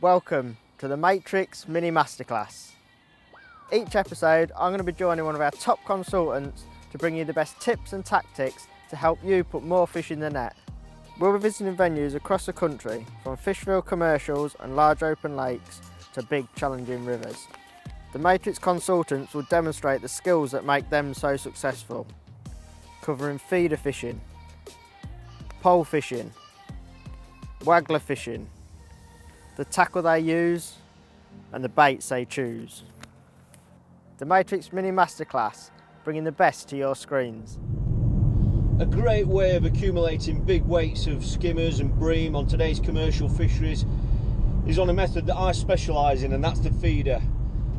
Welcome to the Matrix Mini Masterclass. Each episode I'm going to be joining one of our top consultants to bring you the best tips and tactics to help you put more fish in the net. We'll be visiting venues across the country, from fish-filled commercials and large open lakes to big challenging rivers. The Matrix consultants will demonstrate the skills that make them so successful, covering feeder fishing, pole fishing, waggler fishing, the tackle they use and the baits they choose. The Matrix Mini Masterclass, bringing the best to your screens. A great way of accumulating big weights of skimmers and bream on today's commercial fisheries is on a method that I specialise in, and that's the feeder.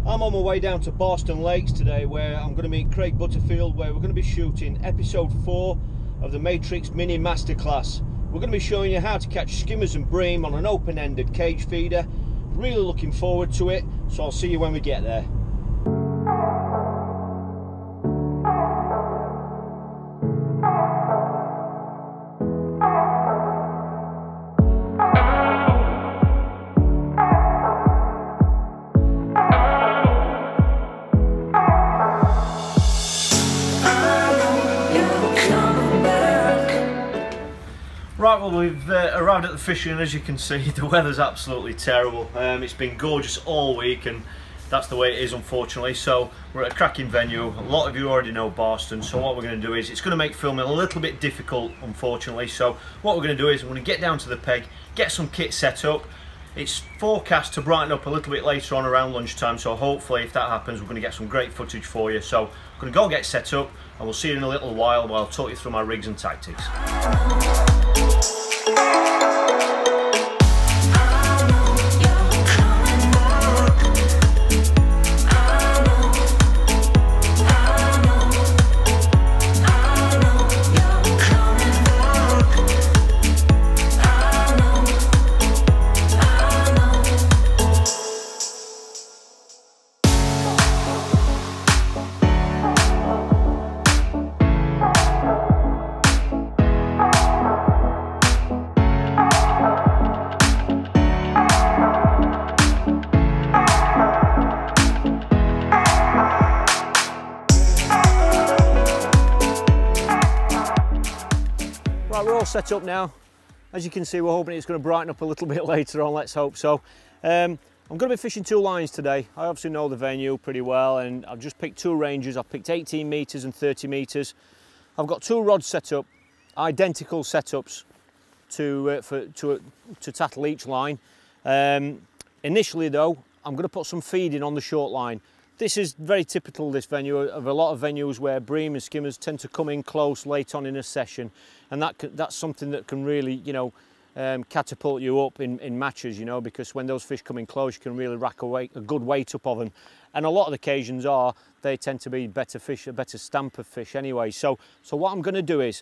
I'm on my way down to Barston Lakes today, where I'm going to meet Craig Butterfield, where we're going to be shooting episode 4 of the Matrix Mini Masterclass. We're going to be showing you how to catch skimmers and bream on an open-ended cage feeder. Really looking forward to it, so I'll see you when we get there. Right, well, we've arrived at the fishing, and as you can see, the weather's absolutely terrible. It's been gorgeous all week, and that's the way it is, unfortunately. So we're at a cracking venue. A lot of you already know Barston, so what we're going to do is, it's going to make filming a little bit difficult, unfortunately. So what we're going to do is, we're going to get down to the peg, get some kit set up. It's forecast to brighten up a little bit later on around lunchtime, so hopefully if that happens, we're going to get some great footage for you. So I'm going to go get set up, and we'll see you in a little while I'll talk you through my rigs and tactics. Right, we're all set up now. As you can see, we're hoping it's going to brighten up a little bit later on, let's hope so. I'm going to be fishing 2 lines today. I obviously know the venue pretty well, and I've just picked 2 ranges. I've picked 18 metres and 30 metres. I've got 2 rods set up, identical setups to tackle each line. Initially though, I'm going to put some feeding on the short line. This is very typical, this venue, of a lot of venues where bream and skimmers tend to come in close late on in a session, and that's something that can really, you know, catapult you up in matches, you know, because when those fish come in close, you can really rack a good weight up of them. And a lot of the occasions they tend to be better fish, a better stamp of fish anyway. So what I'm going to do is,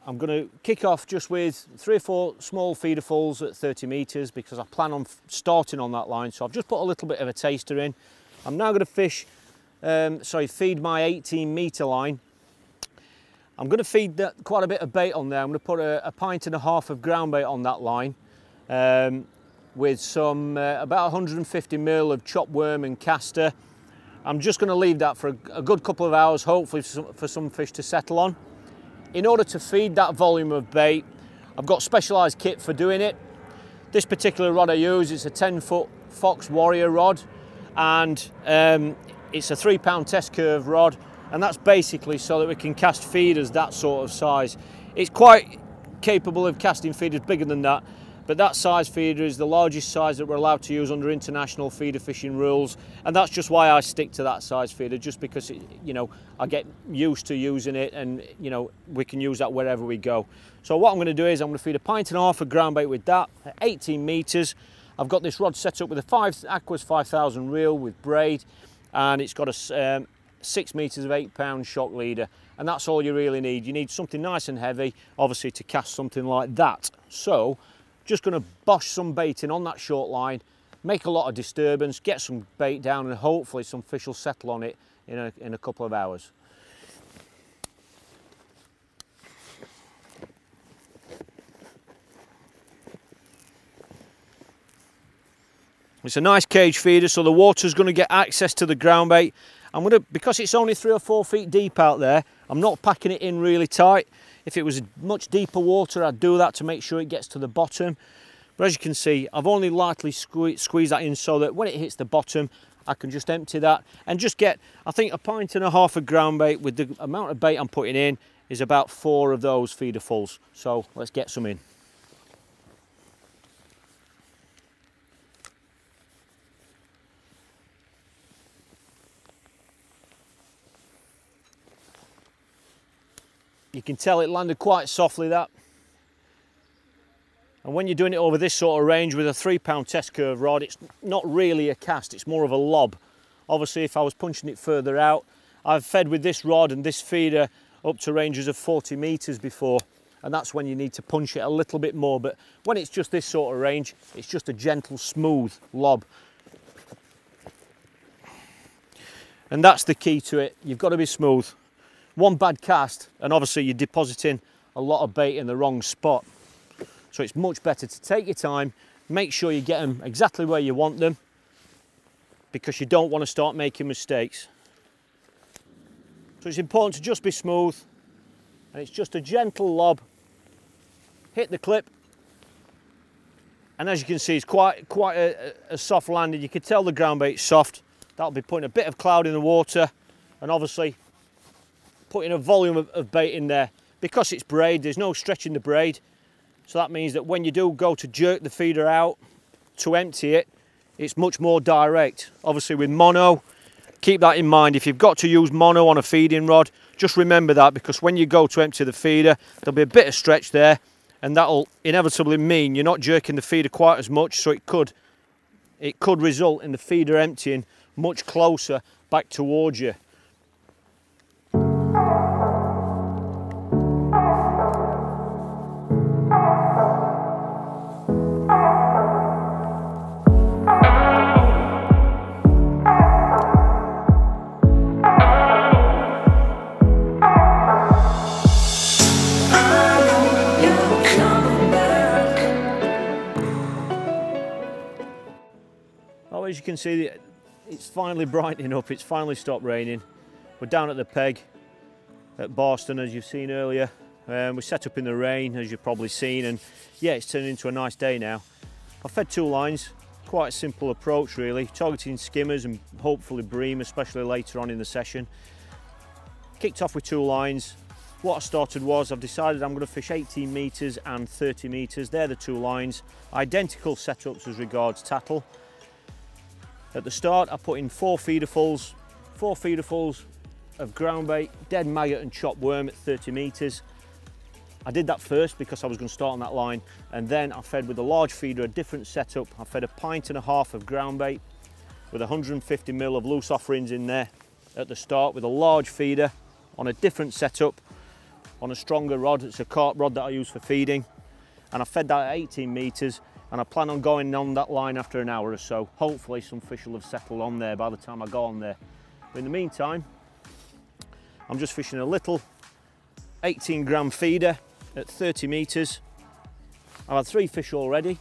I'm going to kick off just with 3 or 4 small feeder fulls at 30 metres, because I plan on starting on that line. So I've just put a little bit of a taster in. I'm now going to feed my 18 metre line. I'm going to feed quite a bit of bait on there. I'm going to put a pint and a half of ground bait on that line, with some about 150 ml of chopped worm and castor. I'm just going to leave that for a good couple of hours, hopefully for some fish to settle on. In order to feed that volume of bait, I've got specialised kit for doing it. This particular rod I use is a 10-foot Fox Warrior rod, and it's a 3-pound test curve rod, and that's basically so that we can cast feeders that sort of size. It's quite capable of casting feeders bigger than that, but that size feeder is the largest size that we're allowed to use under international feeder fishing rules, and that's just why I stick to that size feeder, just because you know, I get used to using it, and you know, we can use that wherever we go. So what I'm going to do is, I'm going to feed a pint and a half of ground bait with that at 18 metres. I've got this rod set up with a Aqua's 5000 reel with braid, and it's got a 6 metres of 8-pound shock leader, and that's all you really need. You need something nice and heavy, obviously, to cast something like that. So just going to bosh some bait in on that short line, make a lot of disturbance, get some bait down, and hopefully some fish will settle on it in a couple of hours. It's a nice cage feeder, so the water's going to get access to the ground bait. Because it's only 3 or 4 feet deep out there, I'm not packing it in really tight. If it was much deeper water, I'd do that to make sure it gets to the bottom. But as you can see, I've only lightly squeezed that in so that when it hits the bottom, I can just empty that and just get, I think, 1.5 pints of ground bait. With the amount of bait I'm putting in is about 4 of those feederfuls. So let's get some in. You can tell it landed quite softly, that. And when you're doing it over this sort of range with a 3-pound test curve rod, it's not really a cast, it's more of a lob. Obviously, if I was punching it further out, I've fed with this rod and this feeder up to ranges of 40 metres before, and that's when you need to punch it a little bit more. But when it's just this sort of range, it's just a gentle, smooth lob. And that's the key to it. You've got to be smooth. One bad cast, and obviously you're depositing a lot of bait in the wrong spot. So it's much better to take your time, make sure you get them exactly where you want them, because you don't want to start making mistakes. So it's important to just be smooth, and it's just a gentle lob. Hit the clip, and as you can see, it's quite a soft landing. You can tell the ground bait's soft. That'll be putting a bit of cloud in the water, and obviously putting a volume of bait in there. Because it's braid, there's no stretching the braid, so that means that when you do go to jerk the feeder out to empty it, it's much more direct. Obviously with mono, keep that in mind. If you've got to use mono on a feeding rod, just remember that, because when you go to empty the feeder, there'll be a bit of stretch there, and that'll inevitably mean you're not jerking the feeder quite as much, so it could result in the feeder emptying much closer back towards you. As you can see, it's finally brightening up, it's finally stopped raining. We're down at the peg at Barston, as you've seen earlier. We set up in the rain, as you've probably seen, and yeah, it's turning into a nice day now. I've fed 2 lines, quite a simple approach really, targeting skimmers and hopefully bream, especially later on in the session. Kicked off with 2 lines. What I started was, I've decided I'm going to fish 18 metres and 30 metres. They're the 2 lines, identical setups as regards tattle. At the start, I put in 4 feederfuls of ground bait, dead maggot and chopped worm at 30 metres. I did that first because I was going to start on that line, and then I fed with a large feeder, a different setup. I fed 1.5 pints of ground bait with 150 ml of loose offerings in there at the start, with a large feeder on a different setup, on a stronger rod. It's a carp rod that I use for feeding, and I fed that at 18 metres. And I plan on going on that line after an hour or so. Hopefully some fish will have settled on there by the time I go on there. But in the meantime, I'm just fishing a little 18 gram feeder at 30 metres. I've had 3 fish already.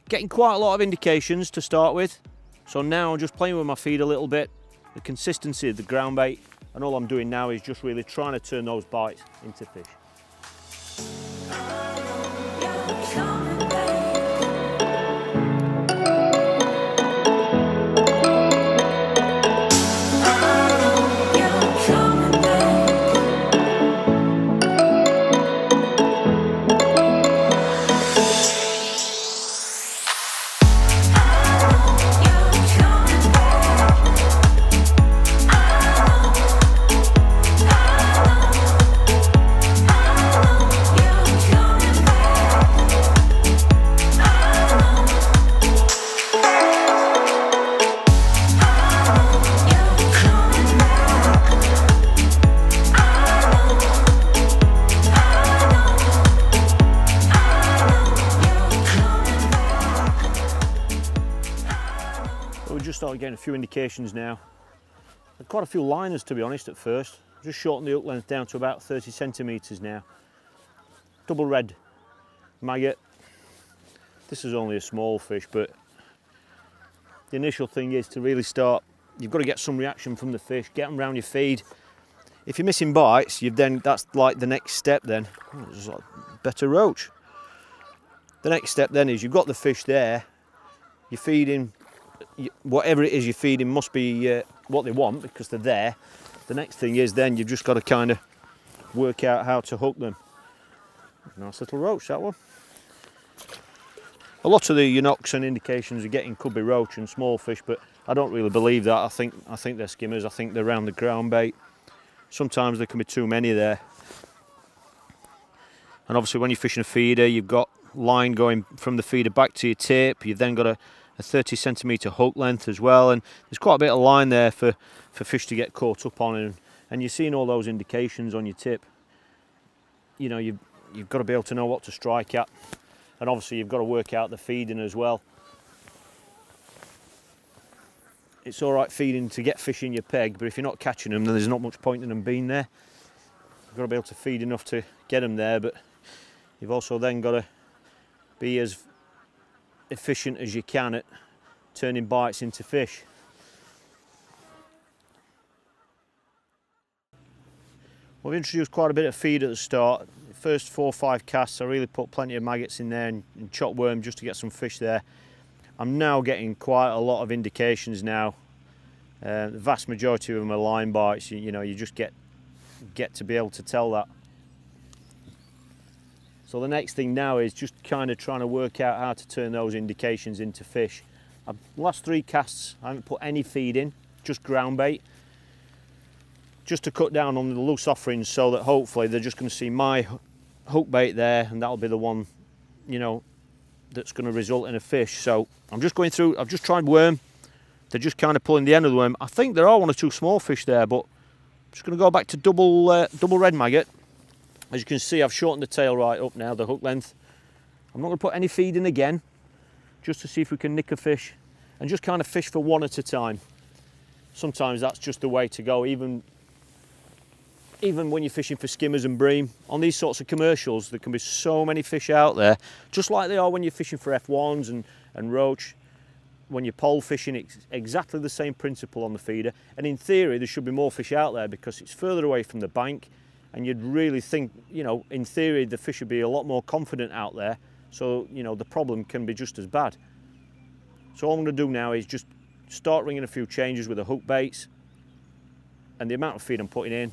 Getting quite a lot of indications to start with. So now I'm just playing with my feed a little bit, the consistency of the ground bait, and all I'm doing now is just really trying to turn those bites into fish. Started getting a few indications now. Had quite a few liners, to be honest, at first. Just shortened the hook length down to about 30 centimetres now. Double red maggot. This is only a small fish, but the initial thing is to really start, you've got to get some reaction from the fish, get them around your feed. If you're missing bites, that's like the next step then. Oh, there's a better roach. The next step then is you've got the fish there, you're feeding, whatever it is you're feeding must be what they want because they're there. The next thing is then you've just got to kind of work out how to hook them. Nice little roach, that one. A lot of the knocks and indications you're getting could be roach and small fish, but I don't really believe that. I think they're skimmers. I think they're around the ground bait. Sometimes there can be too many there. And obviously when you're fishing a feeder, you've got line going from the feeder back to your tip. You've then got a 30 centimetre hook length as well, and there's quite a bit of line there for fish to get caught up on, and you're seeing all those indications on your tip. You know, you've got to be able to know what to strike at, and obviously you've got to work out the feeding as well. It's all right feeding to get fish in your peg, but if you're not catching them, then there's not much point in them being there. You've got to be able to feed enough to get them there, but you've also then got to be as efficient as you can at turning bites into fish. We've introduced quite a bit of feed at the start. The first 4 or 5 casts I really put plenty of maggots in there and chopped worm just to get some fish there. I'm now getting quite a lot of indications now. The vast majority of them are line bites. You know, you just get to be able to tell that. So the next thing now is just kind of trying to work out how to turn those indications into fish. Last 3 casts I haven't put any feed in, just ground bait, just to cut down on the loose offerings so that hopefully they're just going to see my hook bait there, and that'll be the one, you know, that's going to result in a fish. So I'm just going through, I've just tried worm, they're just kind of pulling the end of the worm. I think there are 1 or 2 small fish there, but I'm just going to go back to double red maggot. As you can see, I've shortened the tail right up now, the hook length. I'm not going to put any feed in again, just to see if we can nick a fish, and just kind of fish for 1 at a time. Sometimes that's just the way to go, even when you're fishing for skimmers and bream. On these sorts of commercials, there can be so many fish out there, just like they are when you're fishing for F1s and roach. When you're pole fishing, it's exactly the same principle on the feeder. And in theory, there should be more fish out there because it's further away from the bank, and you'd really think, you know, in theory, the fish would be a lot more confident out there. So, you know, the problem can be just as bad. So all I'm going to do now is just start ringing a few changes with the hook baits and the amount of feed I'm putting in,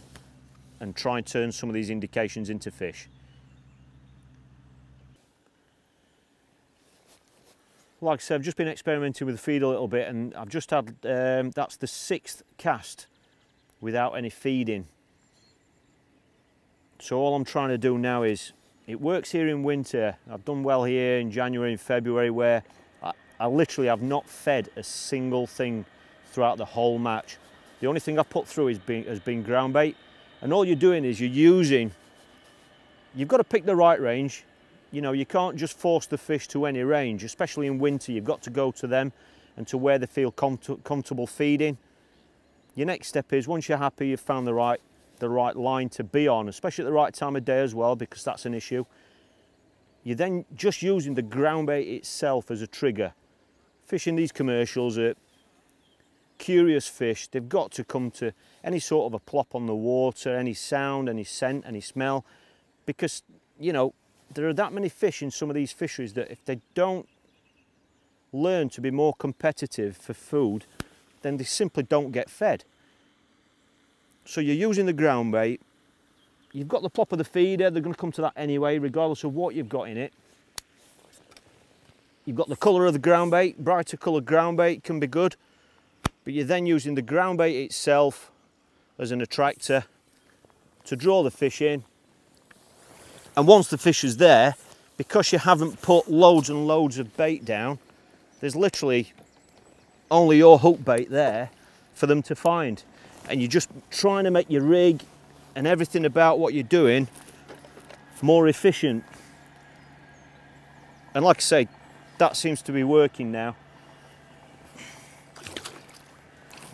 and try and turn some of these indications into fish. Like I said, I've just been experimenting with the feed a little bit, and I've just had, that's the 6th cast without any feeding. So all I'm trying to do now is, it works here in winter. I've done well here in January and February, where I literally have not fed a single thing throughout the whole match. The only thing I've put through has been ground bait. And all you're doing is you've got to pick the right range. You know, you can't just force the fish to any range, especially in winter. You've got to go to them and to where they feel comfortable feeding. Your next step is, once you're happy you've found the right line to be on, especially at the right time of day as well, because that's an issue, you're then just using the ground bait itself as a trigger. Fishing these commercials are curious fish. They've got to come to any sort of a plop on the water, any sound, any scent, any smell, because, you know, there are that many fish in some of these fisheries that if they don't learn to be more competitive for food, then they simply don't get fed. So you're using the ground bait, you've got the plop of the feeder, they're going to come to that anyway, regardless of what you've got in it. You've got the colour of the ground bait, brighter coloured ground bait can be good, but you're then using the ground bait itself as an attractor to draw the fish in. And once the fish is there, because you haven't put loads and loads of bait down, there's literally only your hook bait there for them to find. And you're just trying to make your rig and everything about what you're doing more efficient. And like I say, that seems to be working now.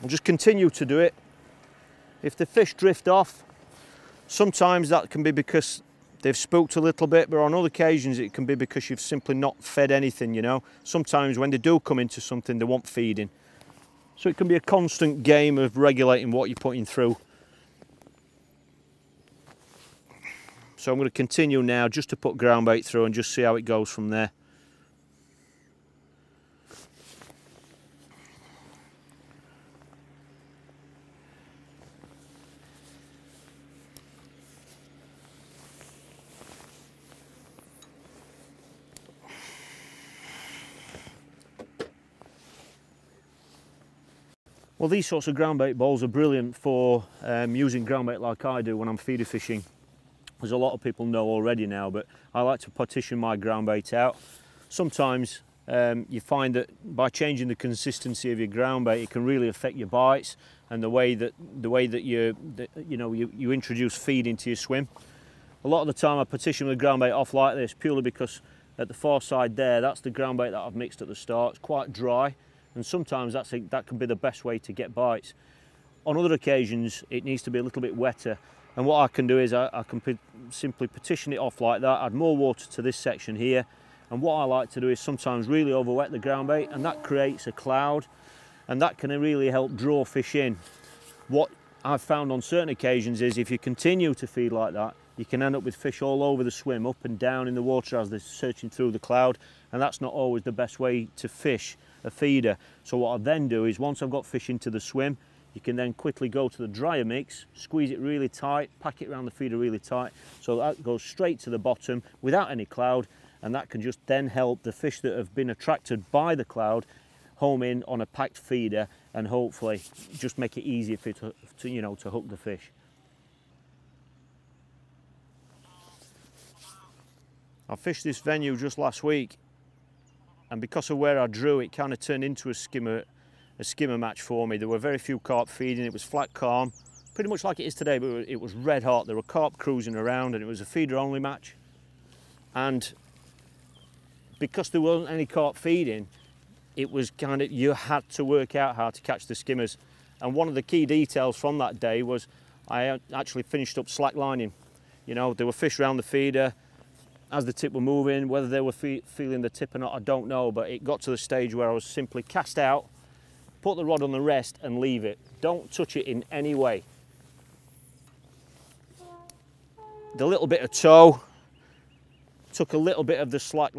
I'll just continue to do it. If the fish drift off, sometimes that can be because they've spooked a little bit, but on other occasions it can be because you've simply not fed anything, you know. Sometimes when they do come into something, they want feeding. So it can be a constant game of regulating what you're putting through. So I'm going to continue now just to put ground bait through and just see how it goes from there. Well, these sorts of ground bait bowls are brilliant for using ground bait like I do when I'm feeder fishing. As a lot of people know already now, but I like to partition my ground bait out. Sometimes you find that by changing the consistency of your ground bait, it can really affect your bites and the way that you introduce feed into your swim. A lot of the time I partition the ground bait off like this purely because at the far side there, that's the ground bait that I've mixed at the start. It's quite dry, and sometimes that can be the best way to get bites. On other occasions, it needs to be a little bit wetter. And what I can do is I can simply partition it off like that, add more water to this section here. And what I like to do is sometimes really overwet the ground bait, and that creates a cloud, and that can really help draw fish in. What I've found on certain occasions is if you continue to feed like that, you can end up with fish all over the swim, up and down in the water as they're searching through the cloud, and that's not always the best way to fish a feeder. So what I then do is once I've got fish into the swim, you can then quickly go to the dryer mix, squeeze it really tight, pack it around the feeder really tight, so that goes straight to the bottom without any cloud, and that can just then help the fish that have been attracted by the cloud home in on a packed feeder, and hopefully just make it easier for you to hook the fish. I fished this venue just last week, and because of where I drew, it kind of turned into a skimmer match for me. There were very few carp feeding, it was flat calm, pretty much like it is today, but it was red hot. There were carp cruising around, and it was a feeder only match. And because there wasn't any carp feeding, it was kind of, you had to work out how to catch the skimmers. And one of the key details from that day was I actually finished up slacklining. You know, there were fish around the feeder as the tip were moving. Whether they were feeling the tip or not, I don't know, but it got to the stage where I was simply cast out, put the rod on the rest and leave it. Don't touch it in any way. The little bit of tow, took a little bit of the slack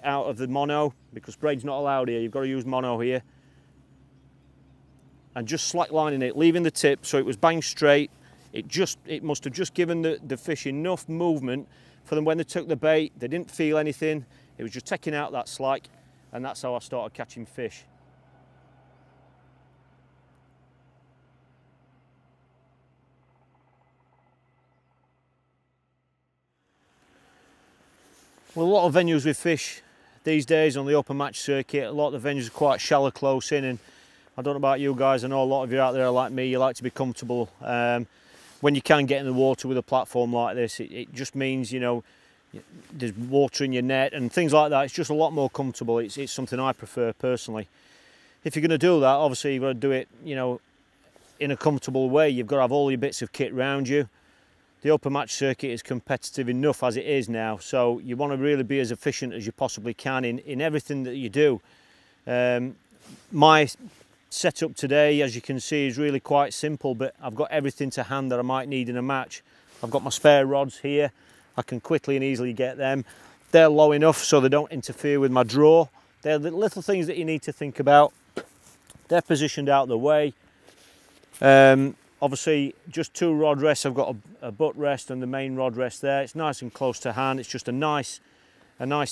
out of the mono, because braid's not allowed here, you've got to use mono here. And just slack lining it, leaving the tip so it was bang straight. It must have just given the fish enough movement for them when they took the bait, they didn't feel anything. It was just taking out that slack, and that's how I started catching fish. Well, a lot of venues with fish these days on the open match circuit, a lot of the venues are quite shallow close in, and I don't know about you guys, I know a lot of you out there are like me, you like to be comfortable. When you can get in the water with a platform like this, it just means, you know, there's water in your net and things like that. It's just a lot more comfortable. It's something I prefer personally. If you're going to do that, obviously you've got to do it, you know, in a comfortable way. You've got to have all your bits of kit around you. The open match circuit is competitive enough as it is now, so you want to really be as efficient as you possibly can in everything that you do. My setup today, as you can see, is really quite simple, but I've got everything to hand that I might need in a match. I've got my spare rods here. I can quickly and easily get them. They're low enough so they don't interfere with my draw. They're the little things that you need to think about. They're positioned out of the way. Obviously, just two rod rests. I've got a butt rest and the main rod rest there. It's nice and close to hand. It's just a nice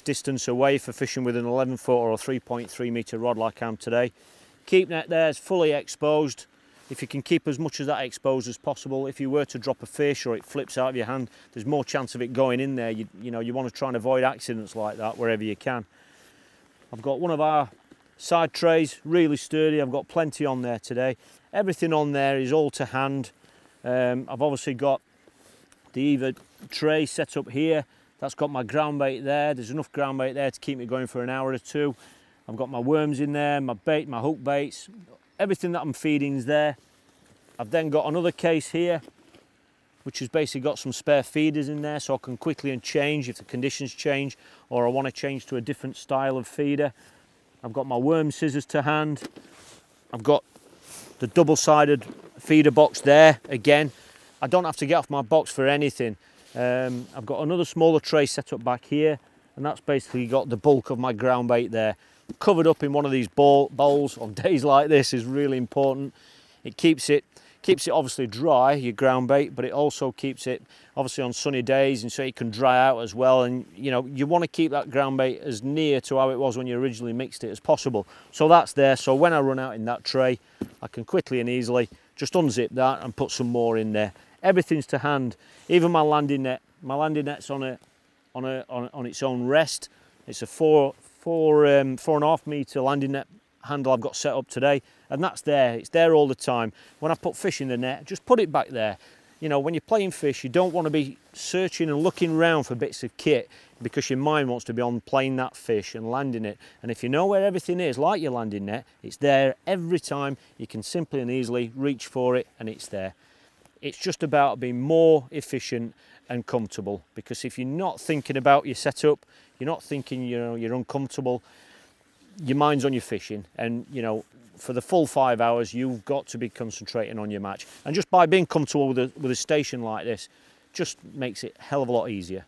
distance away for fishing with an 11-foot or a 3.3 metre rod like I am today. Keep net there is fully exposed. If you can keep as much of that exposed as possible, if you were to drop a fish or it flips out of your hand, there's more chance of it going in there. You know, you want to try and avoid accidents like that wherever you can. I've got one of our side trays, really sturdy. I've got plenty on there today. Everything on there is all to hand. I've obviously got the Eva tray set up here. That's got my ground bait there. There's enough ground bait there to keep me going for an hour or two. I've got my worms in there, my bait, my hook baits. Everything that I'm feeding is there. I've then got another case here which has basically got some spare feeders in there so I can quickly change if the conditions change or I want to change to a different style of feeder. I've got my worm scissors to hand. I've got the double-sided feeder box there again. I don't have to get off my box for anything. I've got another smaller tray set up back here, and that's basically got the bulk of my ground bait there. Covered up in one of these bowls on days like this is really important. It keeps it obviously dry, your ground bait, but it also keeps it obviously on sunny days, and so it can dry out as well. And you know, you want to keep that ground bait as near to how it was when you originally mixed it as possible. So that's there, so when I run out in that tray, I can quickly and easily just unzip that and put some more in there. Everything's to hand, even my landing net. My landing net's on its own rest. It's a 4.5 metre landing net handle I've got set up today, and that's there. It's there all the time. When I put fish in the net, just put it back there. You know, when you're playing fish, you don't want to be searching and looking around for bits of kit, because your mind wants to be on playing that fish and landing it. And if you know where everything is, like your landing net, it's there every time. You can simply and easily reach for it and it's there. It's just about being more efficient and comfortable, because if you're not thinking about your setup, you're not thinking, you know, you're uncomfortable, your mind's on your fishing, and you know, for the full 5 hours you've got to be concentrating on your match. And just by being comfortable with a station like this just makes it a hell of a lot easier.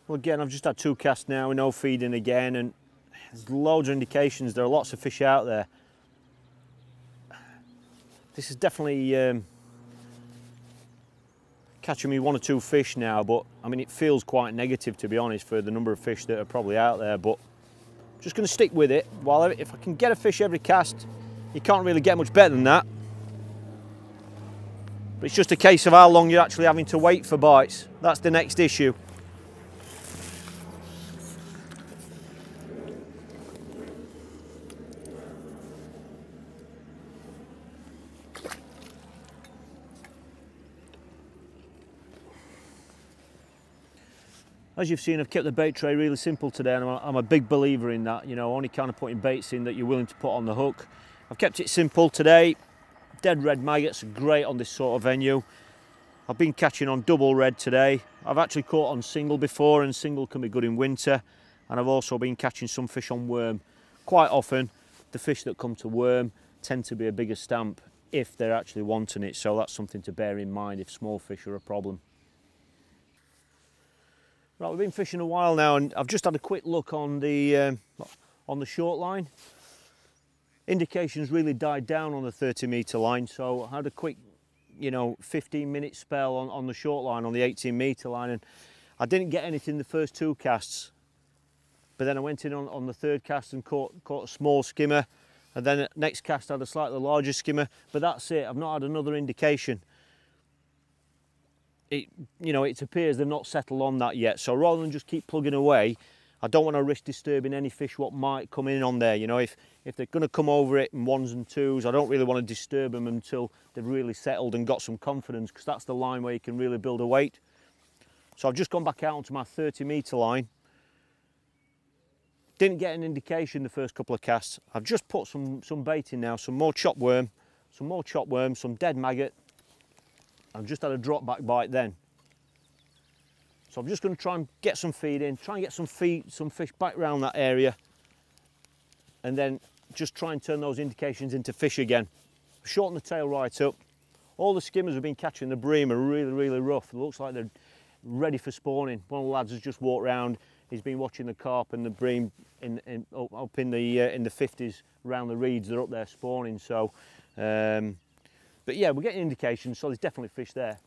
Well, again, I've just had 2 casts now, no feeding again, and there's loads of indications there are lots of fish out there. This is definitely catching me 1 or 2 fish now, but I mean, it feels quite negative, to be honest, for the number of fish that are probably out there. But I'm just going to stick with it. While if I can get a fish every cast, you can't really get much better than that. But it's just a case of how long you're actually having to wait for bites. That's the next issue. As you've seen, I've kept the bait tray really simple today, and I'm a big believer in that, you know, only kind of putting baits in that you're willing to put on the hook. I've kept it simple today. Dead red maggots are great on this sort of venue. I've been catching on double red today. I've actually caught on single before, and single can be good in winter. And I've also been catching some fish on worm. Quite often, the fish that come to worm tend to be a bigger stamp if they're actually wanting it, so that's something to bear in mind if small fish are a problem. Right, we've been fishing a while now, and I've just had a quick look on the short line. Indications really died down on the 30-metre line, so I had a quick, you know, 15-minute spell on the short line, on the 18-metre line, and I didn't get anything the first 2 casts. But then I went in on the 3rd cast and caught a small skimmer, and then next cast I had a slightly larger skimmer, but that's it. I've not had another indication. It appears they've not settled on that yet, so rather than just keep plugging away, I don't want to risk disturbing any fish what might come in on there. You know, if they're going to come over it in 1s and 2s, I don't really want to disturb them until they've really settled and got some confidence, because that's the line where you can really build a weight. So I've just gone back out onto my 30-metre line. Didn't get an indication the first couple of casts. I've just put some bait in now, some more chopped worm, some dead maggot. I've just had a drop back bite then. So I'm just going to try and get some feed in, try and get some fish back around that area, and then just try and turn those indications into fish again. Shorten the tail right up. All the skimmers we've been catching, the bream, are really, really rough. It looks like they're ready for spawning. One of the lads has just walked round. He's been watching the carp and the bream up in the 50s around the reeds. They're up there spawning. So. But yeah, we're getting indications, so there's definitely fish there.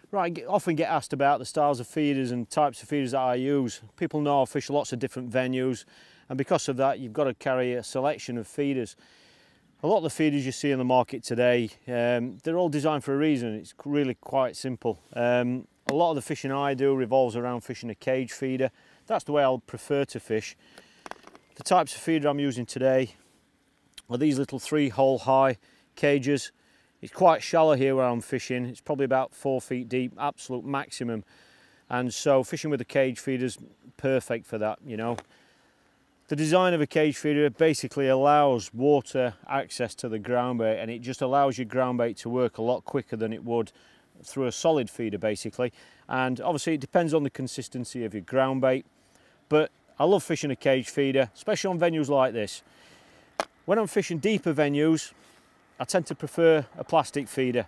Right, I often get asked about the styles of feeders and types of feeders that I use. People know I fish lots of different venues, and because of that, you've got to carry a selection of feeders. A lot of the feeders you see in the market today, they're all designed for a reason. It's really quite simple. A lot of the fishing I do revolves around fishing a cage feeder. That's the way I'll prefer to fish. The types of feeder I'm using today are these little 3-hole high cages. It's quite shallow here where I'm fishing. It's probably about 4 feet deep, absolute maximum. And so fishing with a cage feeder's perfect for that, you know. The design of a cage feeder basically allows water access to the ground bait, and it just allows your ground bait to work a lot quicker than it would through a solid feeder basically. And obviously it depends on the consistency of your ground bait, but I love fishing a cage feeder, especially on venues like this. When I'm fishing deeper venues, I tend to prefer a plastic feeder.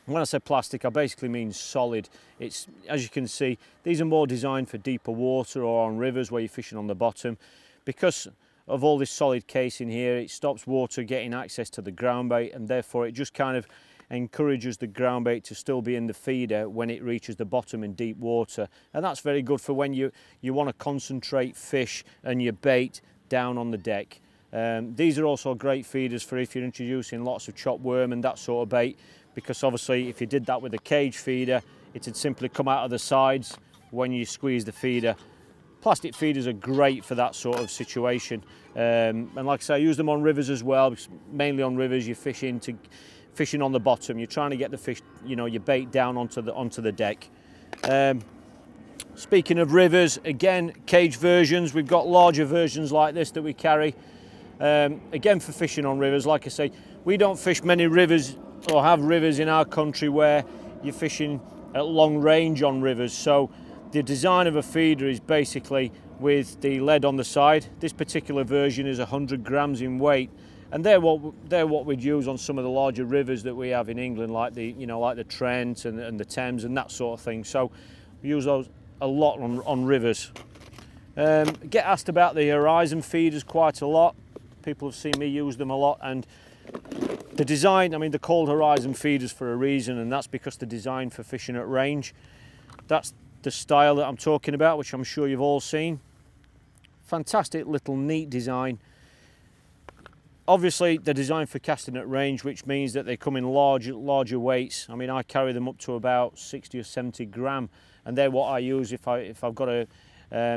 When I say plastic, I basically mean solid. It's, as you can see, these are more designed for deeper water or on rivers where you're fishing on the bottom. Because of all this solid casing here, it stops water getting access to the ground bait, and therefore it just kind of encourages the ground bait to still be in the feeder when it reaches the bottom in deep water. And that's very good for when you want to concentrate fish and your bait down on the deck. These are also great feeders for if you're introducing lots of chopped worm and that sort of bait, because obviously if you did that with a cage feeder, it'd simply come out of the sides when you squeeze the feeder. Plastic feeders are great for that sort of situation, and like I say, I use them on rivers as well, because mainly on rivers you're fishing on the bottom, you're trying to get the fish, you know, your bait down onto the deck. Speaking of rivers, again, cage versions, we've got larger versions like this that we carry. Again, for fishing on rivers, like I say, we don't fish many rivers or have rivers in our country where you're fishing at long range on rivers. So the design of a feeder is basically with the lead on the side. This particular version is 100 grams in weight, and they're what we'd use on some of the larger rivers that we have in England, like the Trent and the Thames and that sort of thing. So we use those a lot on rivers. Get asked about the horizon feeders quite a lot. People have seen me use them a lot, and the design, I mean, they're called horizon feeders for a reason, and that's because they're designed for fishing at range. That's the style that I'm talking about, which I'm sure you've all seen. Fantastic little neat design. Obviously they're designed for casting at range, which means that they come in larger weights. I mean, I carry them up to about 60 or 70 gram, and they're what I use if I've got to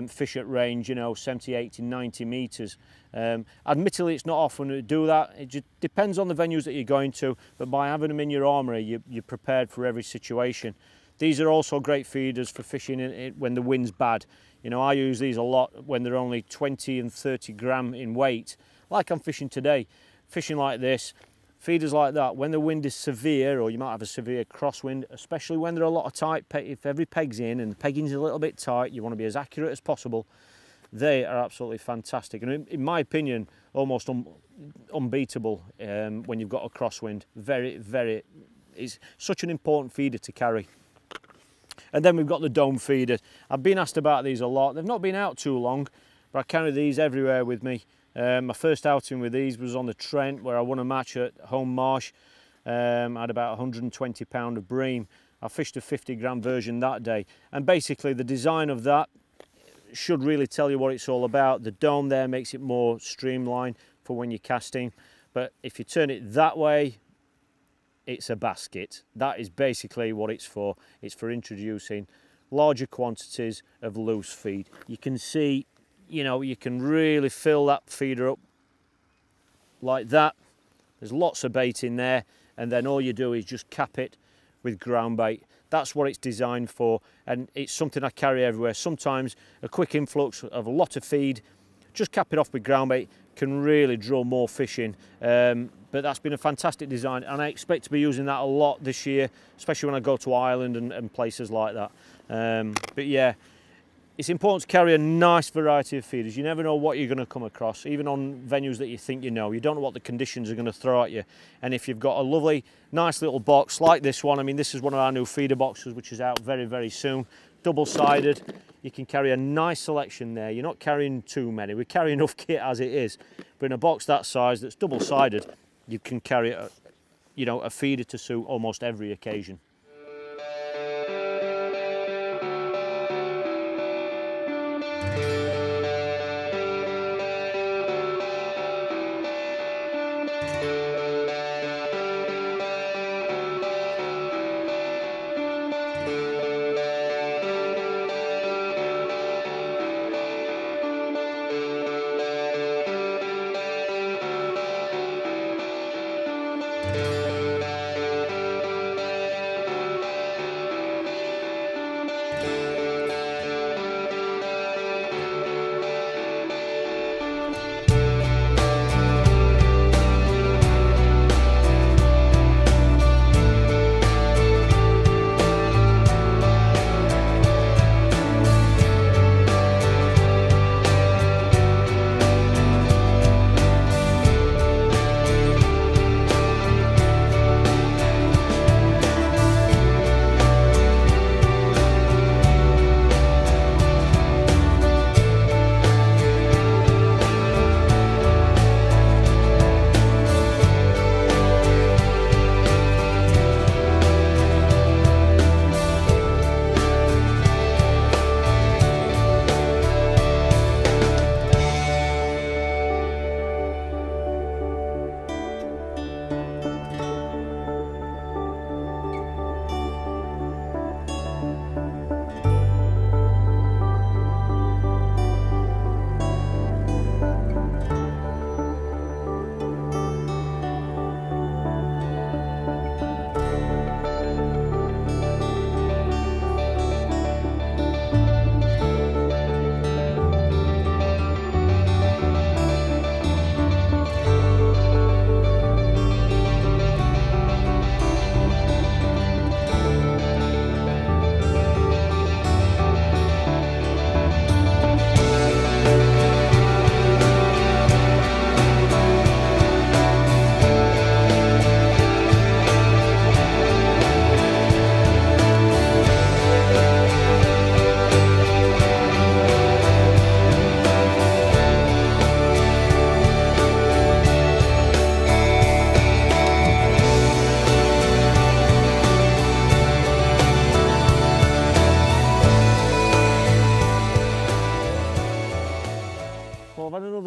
fish at range, you know, 70, 80, 90 meters. Admittedly, it's not often to do that. It just depends on the venues that you're going to, but by having them in your armoury, you're prepared for every situation. These are also great feeders for fishing when the wind's bad. You know, I use these a lot when they're only 20 and 30 gram in weight, like I'm fishing today. Fishing like this, feeders like that, when the wind is severe, or you might have a severe crosswind, especially when there are a lot of tight, if every peg's in and the pegging's a little bit tight, you want to be as accurate as possible. They are absolutely fantastic, and in my opinion, almost unbeatable when you've got a crosswind. It's such an important feeder to carry. And then we've got the dome feeder. I've been asked about these a lot. They've not been out too long, but I carry these everywhere with me. My first outing with these was on the Trent, where I won a match at Home Marsh. I had about 120 pound of bream. I fished a 50 gram version that day, and basically the design of that should really tell you what it's all about. The dome there makes it more streamlined for when you're casting, but if you turn it that way, it's a basket. That is basically what it's for. It's for introducing larger quantities of loose feed. You can see, you know, you can really fill that feeder up like that. There's lots of bait in there, and then all you do is just cap it with ground bait. That's what it's designed for, and it's something I carry everywhere. Sometimes a quick influx of a lot of feed, just cap it off with ground bait, can really draw more fish in. But that's been a fantastic design, and I expect to be using that a lot this year, especially when I go to Ireland and places like that. But yeah, it's important to carry a nice variety of feeders. You never know what you're going to come across, even on venues that you think you know. You don't know what the conditions are going to throw at you. And if you've got a lovely, nice little box like this one, I mean, this is one of our new feeder boxes, which is out very, very soon, double-sided. You can carry a nice selection there. You're not carrying too many. We carry enough kit as it is. But in a box that size that's double-sided, you can carry a feeder to suit almost every occasion.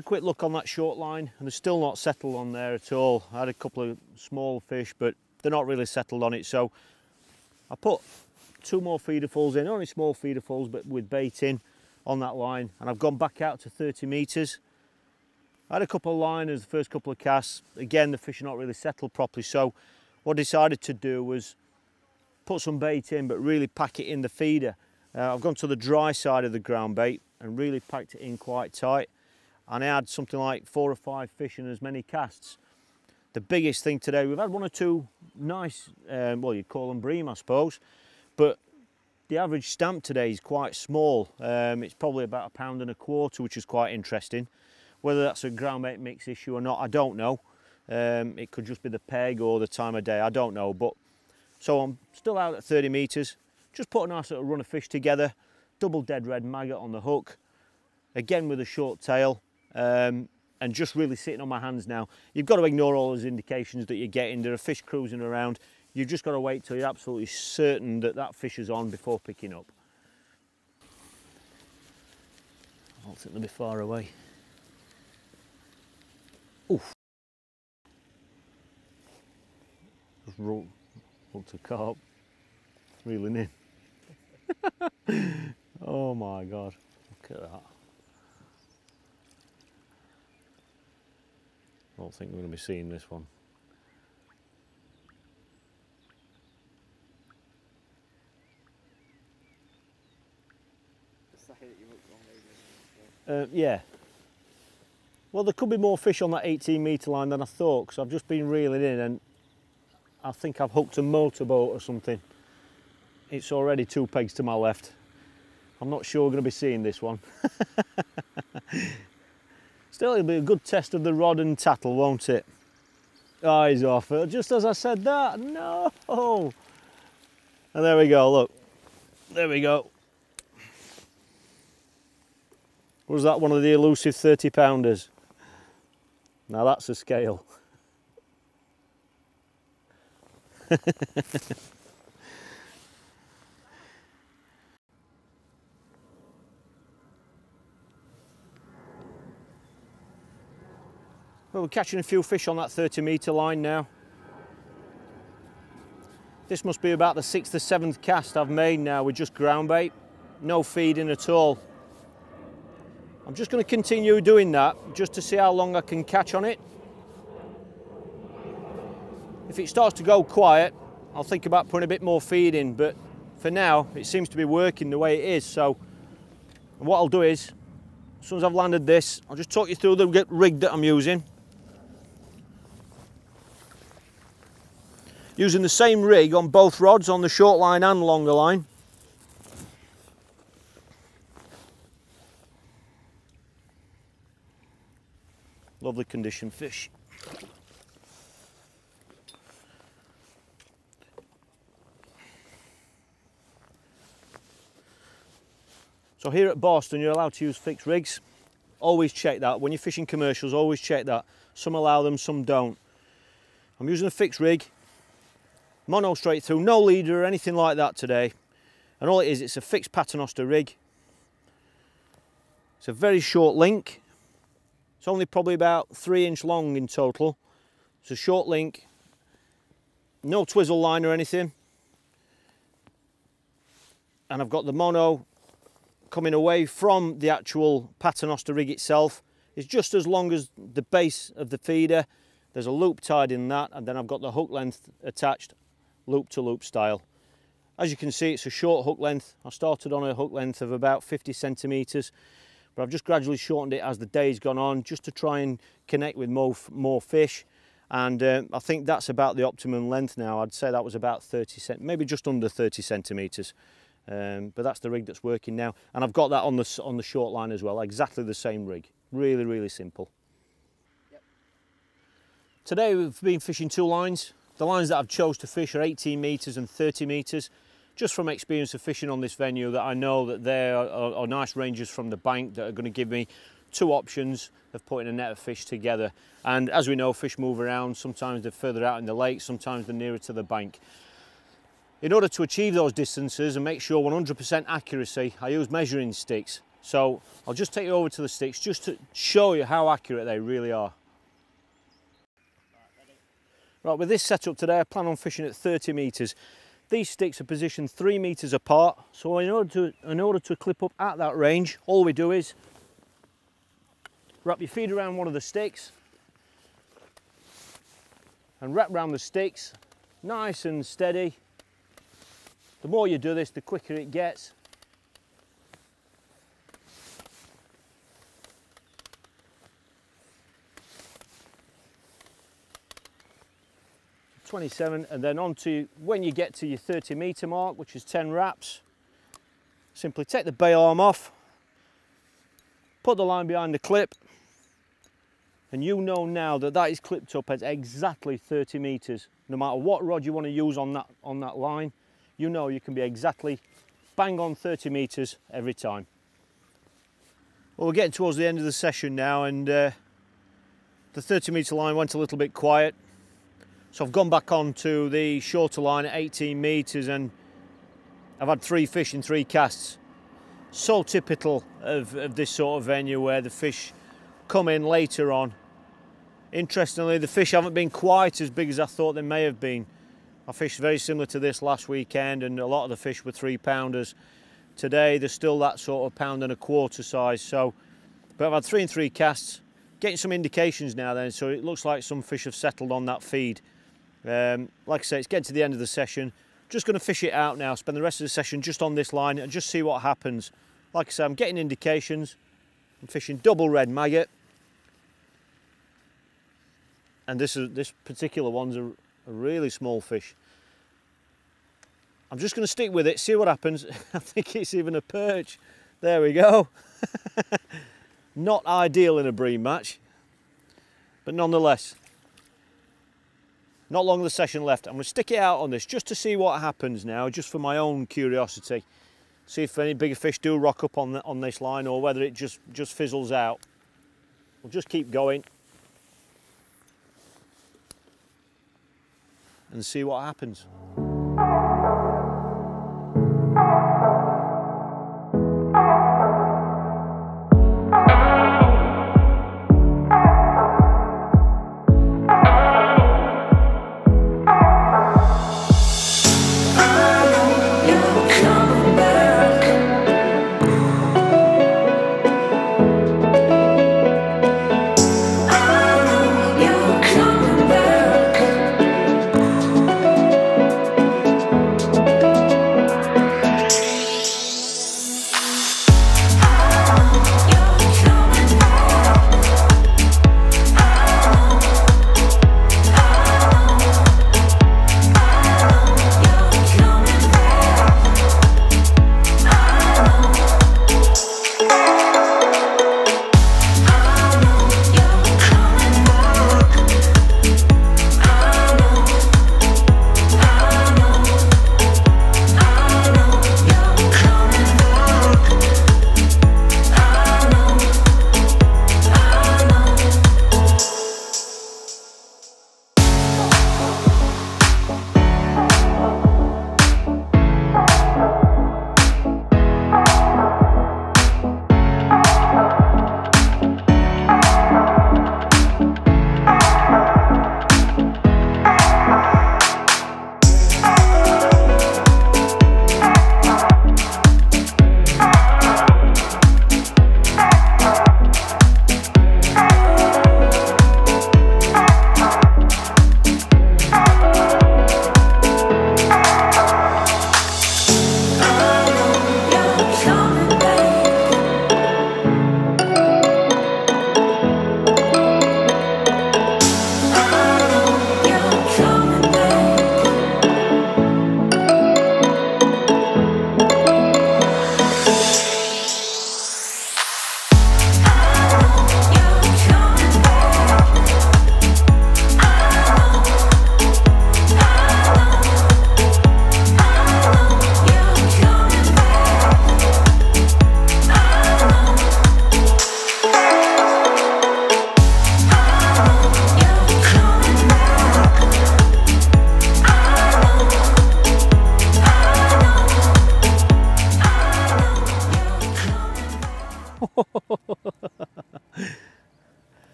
a quick look on that short line, and they're still not settled on there at all. I had a couple of small fish, but they're not really settled on it, so I put 2 more feederfuls in, only small feederfuls, but with bait in on that line, and I've gone back out to 30 metres. I had a couple of liners the first couple of casts. Again, the fish are not really settled properly, so what I decided to do was put some bait in, but really pack it in the feeder. I've gone to the dry side of the ground bait and really packed it in quite tight, and I had something like 4 or 5 fish in as many casts. The biggest thing today, we've had 1 or 2 nice, well, you'd call them bream, I suppose, but the average stamp today is quite small. It's probably about £1.25 pounds, which is quite interesting. Whether that's a ground bait mix issue or not, I don't know. It could just be the peg or the time of day, I don't know. But so I'm still out at 30 metres, just put a nice little run of fish together, double dead red maggot on the hook, again with a short tail, and just really sitting on my hands now. You've got to ignore all those indications that you're getting. There are fish cruising around. You've just got to wait till you're absolutely certain that that fish is on before picking up. I don't think they'll be far away. Oof. Just hooked a carp, reeling in. Oh my God, look at that. I don't think we're going to be seeing this one. Yeah. Well, there could be more fish on that 18-metre line than I thought, because I've just been reeling in and I think I've hooked a motorboat or something. It's already 2 pegs to my left. I'm not sure we're going to be seeing this one. Still, it'll be a good test of the rod and tattle, won't it? Oh, he's off. Just as I said that, no! And there we go, look. There we go. Was that one of the elusive 30-pounders? Now that's a scale. Well, we're catching a few fish on that 30-metre line now. This must be about the 6th or 7th cast I've made now with just ground bait. No feeding at all. I'm just going to continue doing that just to see how long I can catch on it. If it starts to go quiet, I'll think about putting a bit more feed in, but for now it seems to be working the way it is. So what I'll do is, as soon as I've landed this, I'll just talk you through the rig that I'm using. Using the same rig on both rods, on the short line and longer line. Lovely condition fish. So here at Barston, you're allowed to use fixed rigs. Always check that. When you're fishing commercials, always check that. Some allow them, some don't. I'm using a fixed rig. Mono straight through, no leader or anything like that today. And all it is, it's a fixed paternoster rig. It's a very short link. It's only probably about 3 inch long in total. It's a short link, no twizzle line or anything. And I've got the mono coming away from the actual paternoster rig itself. It's just as long as the base of the feeder. There's a loop tied in that, and then I've got the hook length attached, loop to loop style. As you can see, it's a short hook length. I started on a hook length of about 50 centimetres. But I've just gradually shortened it as the day's gone on, just to try and connect with more fish. And I think that's about the optimum length now. I'd say that was about 30 maybe just under 30 centimetres. But that's the rig that's working now. And I've got that on the short line as well, exactly the same rig. Really, really simple. Yep. Today we've been fishing 2 lines. The lines that I've chose to fish are 18 metres and 30 metres. Just from experience of fishing on this venue, that I know that there are nice ranges from the bank that are going to give me 2 options of putting a net of fish together. And as we know, fish move around. Sometimes they're further out in the lake, sometimes they're nearer to the bank. In order to achieve those distances and make sure 100% accuracy, I use measuring sticks. So I'll just take you over to the sticks just to show you how accurate they really are. Right, with this setup today I plan on fishing at 30 metres. These sticks are positioned 3 metres apart, so in order to clip up at that range, all we do is wrap your feed around one of the sticks and wrap around the sticks nice and steady. The more you do this, the quicker it gets. 27, and then on to when you get to your 30 metre mark, which is 10 wraps, simply take the bail arm off, put the line behind the clip, and you know now that that is clipped up at exactly 30 metres. No matter what rod you want to use on that line, you know you can be exactly bang on 30 metres every time. Well, we're getting towards the end of the session now, and the 30 metre line went a little bit quiet. So I've gone back on to the shorter line at 18 metres, and I've had 3 fish in 3 casts. So typical of this sort of venue where the fish come in later on. Interestingly, the fish haven't been quite as big as I thought they may have been. I fished very similar to this last weekend, and a lot of the fish were 3-pounders. Today they're still that sort of £1.25 size. So, but I've had 3 in 3 casts, getting some indications now then, so it looks like some fish have settled on that feed. Like I say, it's getting to the end of the session. Just going to fish it out now, spend the rest of the session just on this line and just see what happens. Like I say, I'm getting indications. I'm fishing double red maggot, and this particular one's a really small fish. I'm just going to stick with it, see what happens. I think it's even a perch. There we go. Not ideal in a bream match, but nonetheless. Not long of the session left. I'm going to stick it out on this just to see what happens now, just for my own curiosity. See if any bigger fish do rock up on this line, or whether it just fizzles out. We'll just keep going and see what happens.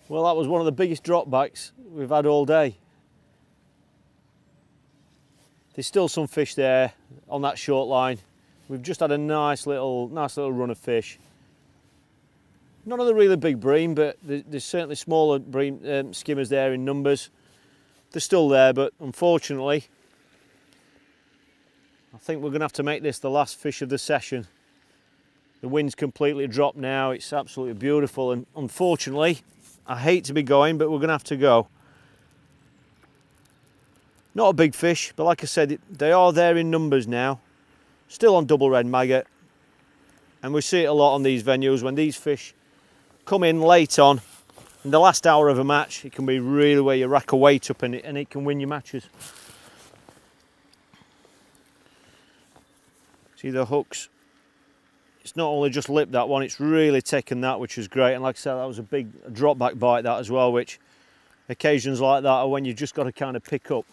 Well, that was one of the biggest dropbacks we've had all day. There's still some fish there on that short line. We've just had a nice little run of fish. None of the really big bream, but there's certainly smaller bream skimmers there in numbers. They're still there, but unfortunately, I think we're going to have to make this the last fish of the session. The wind's completely dropped now. It's absolutely beautiful, and unfortunately, I hate to be going, but we're going to have to go. Not a big fish, but like I said, they are there in numbers now. Still on double red maggot, and we see it a lot on these venues when these fish come in late on in the last hour of a match. It can be really where you rack a weight up and it can win your matches. See the hooks? It's not only just lipped that one, it's really taken that, which is great. And like I said, that was a big drop back bite that as well, which occasions like that are when you've just got to kind of pick up.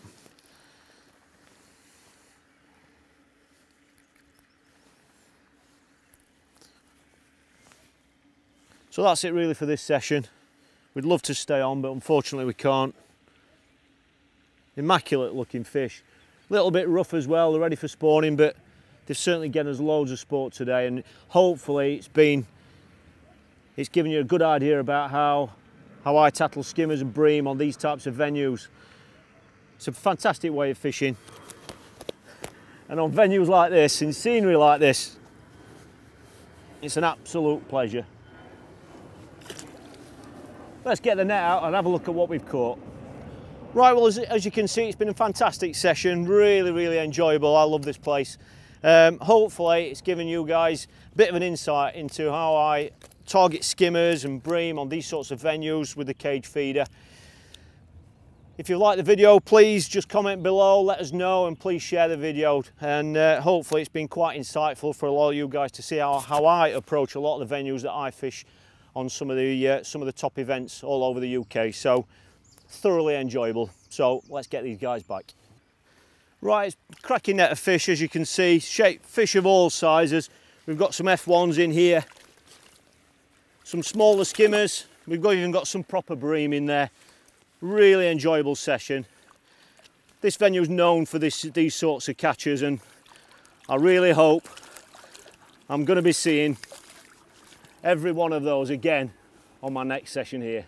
So that's it really for this session. We'd love to stay on, but unfortunately we can't. Immaculate looking fish. A little bit rough as well, they're ready for spawning, but they've certainly given us loads of sport today, and hopefully it's given you a good idea about how I tackle skimmers and bream on these types of venues. It's a fantastic way of fishing. And on venues like this, in scenery like this, it's an absolute pleasure. Let's get the net out and have a look at what we've caught. Right, well, as you can see, it's been a fantastic session. Really enjoyable. I love this place. Hopefully it's given you guys a bit of an insight into how I target skimmers and bream on these sorts of venues with the cage feeder. If you like the video, please just comment below, let us know, and please share the video. And hopefully it's been quite insightful for a lot of you guys to see how I approach a lot of the venues that I fish on some of the top events all over the UK. So thoroughly enjoyable. So let's get these guys back. Right, it's a cracking net of fish, as you can see. Fish of all sizes. We've got some F1s in here, some smaller skimmers. We've even got some proper bream in there. Really enjoyable session. This venue is known for these sorts of catches, and I really hope I'm going to be seeing every one of those again on my next session here.